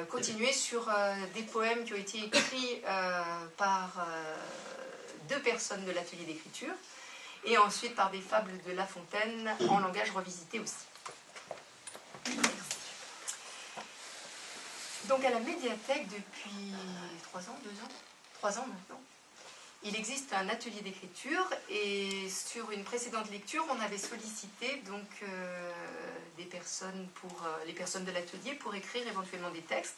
continuer sur des poèmes qui ont été écrits par deux personnes de l'atelier d'écriture, et ensuite par des fables de La Fontaine en langage revisité aussi. Merci. Donc à la médiathèque depuis 3 ans, 2 ans, 3 ans maintenant, il existe un atelier d'écriture, et sur une précédente lecture, on avait sollicité donc, des personnes les personnes de l'atelier pour écrire éventuellement des textes.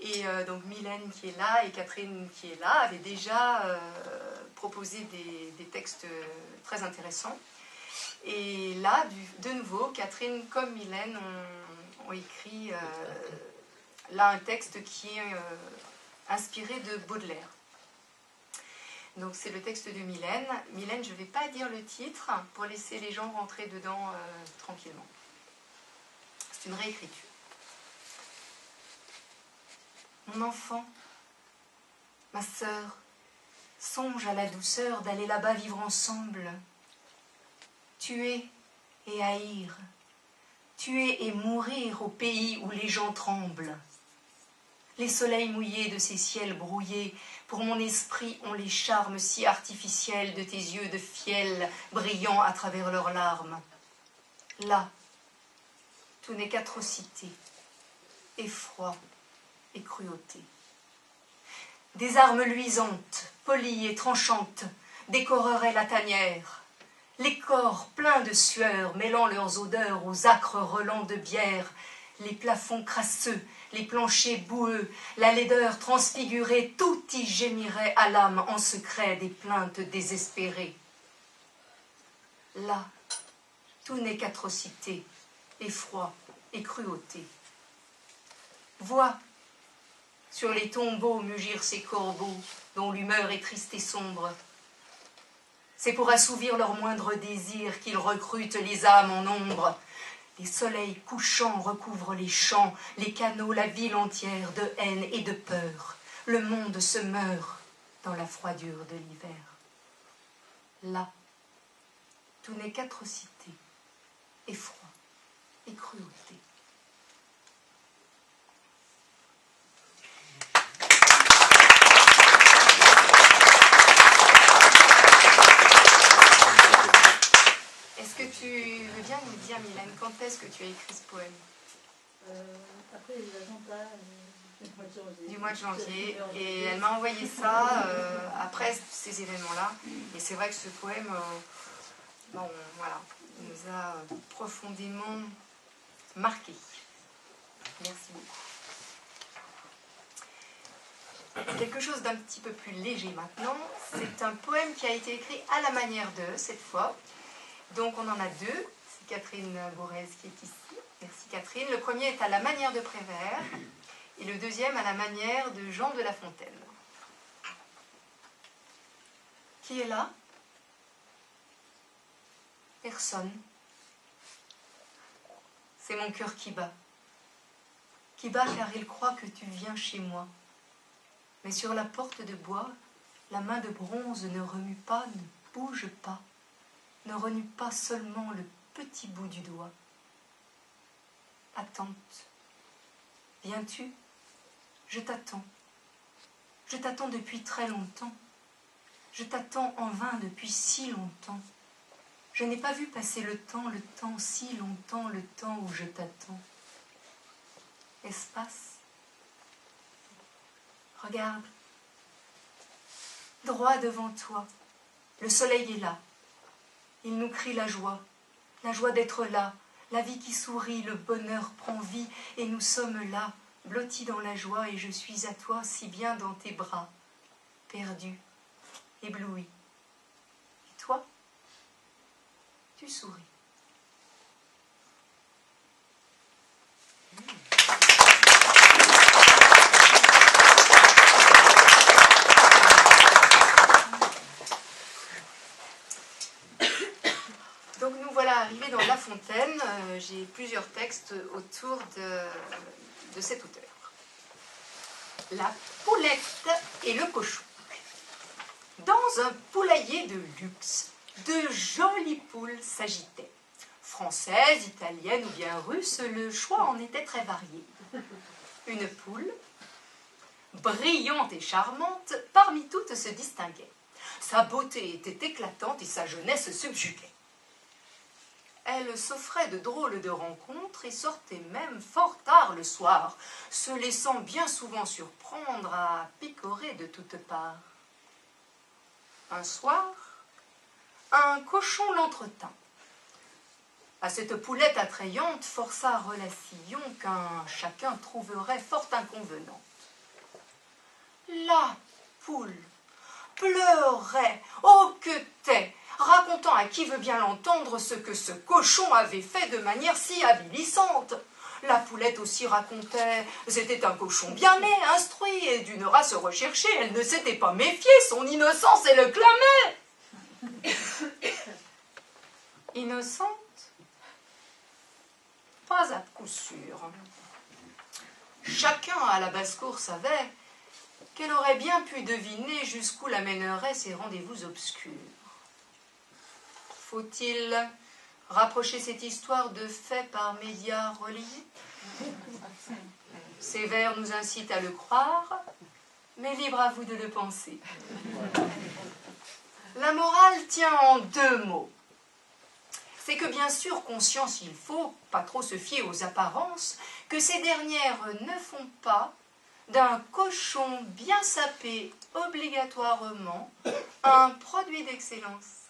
Et donc Mylène qui est là et Catherine qui est là avaient déjà proposé des textes très intéressants. Et là, de nouveau, Catherine comme Mylène ont écrit là un texte qui est inspiré de Baudelaire. Donc c'est le texte de Mylène. Mylène, je ne vais pas dire le titre pour laisser les gens rentrer dedans tranquillement. C'est une réécriture. Mon enfant, ma sœur, songe à la douceur d'aller là-bas vivre ensemble. Tuer et haïr, tuer et mourir au pays où les gens tremblent. Les soleils mouillés de ces ciels brouillés, pour mon esprit ont les charmes si artificiels de tes yeux de fiel brillant à travers leurs larmes. Là, tout n'est qu'atrocité, effroi et cruauté. Des armes luisantes, polies et tranchantes décoreraient la tanière. Les corps pleins de sueur mêlant leurs odeurs aux âcres relents de bière, les plafonds crasseux, les planchers boueux, la laideur transfigurée, tout y gémirait à l'âme en secret des plaintes désespérées. Là, tout n'est qu'atrocité, effroi et cruauté. Vois sur les tombeaux mugir ces corbeaux dont l'humeur est triste et sombre. C'est pour assouvir leurs moindres désirs qu'ils recrutent les âmes en ombre. Les soleils couchants recouvrent les champs, les canaux, la ville entière de haine et de peur. Le monde se meurt dans la froidure de l'hiver. Là, tout n'est qu'atrocité, effroi et cruauté. Est-ce que tu veux bien nous dire, Mylène, quand est-ce que tu as écrit ce poème? Après les attentats du mois de janvier. Et elle m'a envoyé ça après ces événements-là. Et c'est vrai que ce poème voilà, nous a profondément marqués. Merci beaucoup. Quelque chose d'un petit peu plus léger maintenant. C'est un poème qui a été écrit à la manière de, cette fois. Donc on en a deux. C'est Catherine Borez qui est ici. Merci Catherine. Le premier est à la manière de Prévert et le deuxième à la manière de Jean de La Fontaine. Qui est là? Personne. C'est mon cœur qui bat. Qui bat car il croit que tu viens chez moi. Mais sur la porte de bois, la main de bronze ne remue pas, ne bouge pas, ne renoue pas seulement le petit bout du doigt. Attente. Viens-tu? Je t'attends. Je t'attends depuis très longtemps. Je t'attends en vain depuis si longtemps. Je n'ai pas vu passer le temps si longtemps, le temps où je t'attends. Espace. Regarde. Droit devant toi. Le soleil est là. Il nous crie la joie d'être là, la vie qui sourit, le bonheur prend vie, et nous sommes là, blottis dans la joie, et je suis à toi, si bien dans tes bras, perdu, ébloui. Et toi, tu souris. Donc nous voilà arrivés dans La Fontaine. J'ai plusieurs textes autour de cet auteur. La poulette et le cochon. Dans un poulailler de luxe, de jolies poules s'agitaient. Françaises, italiennes ou bien russes, le choix en était très varié. une poule, brillante et charmante, parmi toutes se distinguait. Sa beauté était éclatante et sa jeunesse subjuguait. Elle s'offrait de drôles de rencontres et sortait même fort tard le soir, se laissant bien souvent surprendre à picorer de toutes parts. Un soir, un cochon l'entretint. À cette poulette attrayante força relation qu'un chacun trouverait fort inconvenante. La poule pleurait, oh que t'es, racontant à qui veut bien l'entendre ce que ce cochon avait fait de manière si avilissante. La poulette aussi racontait, c'était un cochon bien né, instruit et d'une race recherchée, elle ne s'était pas méfiée, son innocence elle le clamait. Innocente? Pas à coup sûr. Chacun à la basse-cour savait qu'elle aurait bien pu deviner jusqu'où la mèneraient ces rendez-vous obscurs. Faut-il rapprocher cette histoire de faits par médias reliés? Ces vers nous incitent à le croire, mais libre à vous de le penser. La morale tient en 2 mots. C'est que bien sûr, conscience il faut, pas trop se fier aux apparences, que ces dernières ne font pas d'un cochon bien sapé obligatoirement un produit d'excellence.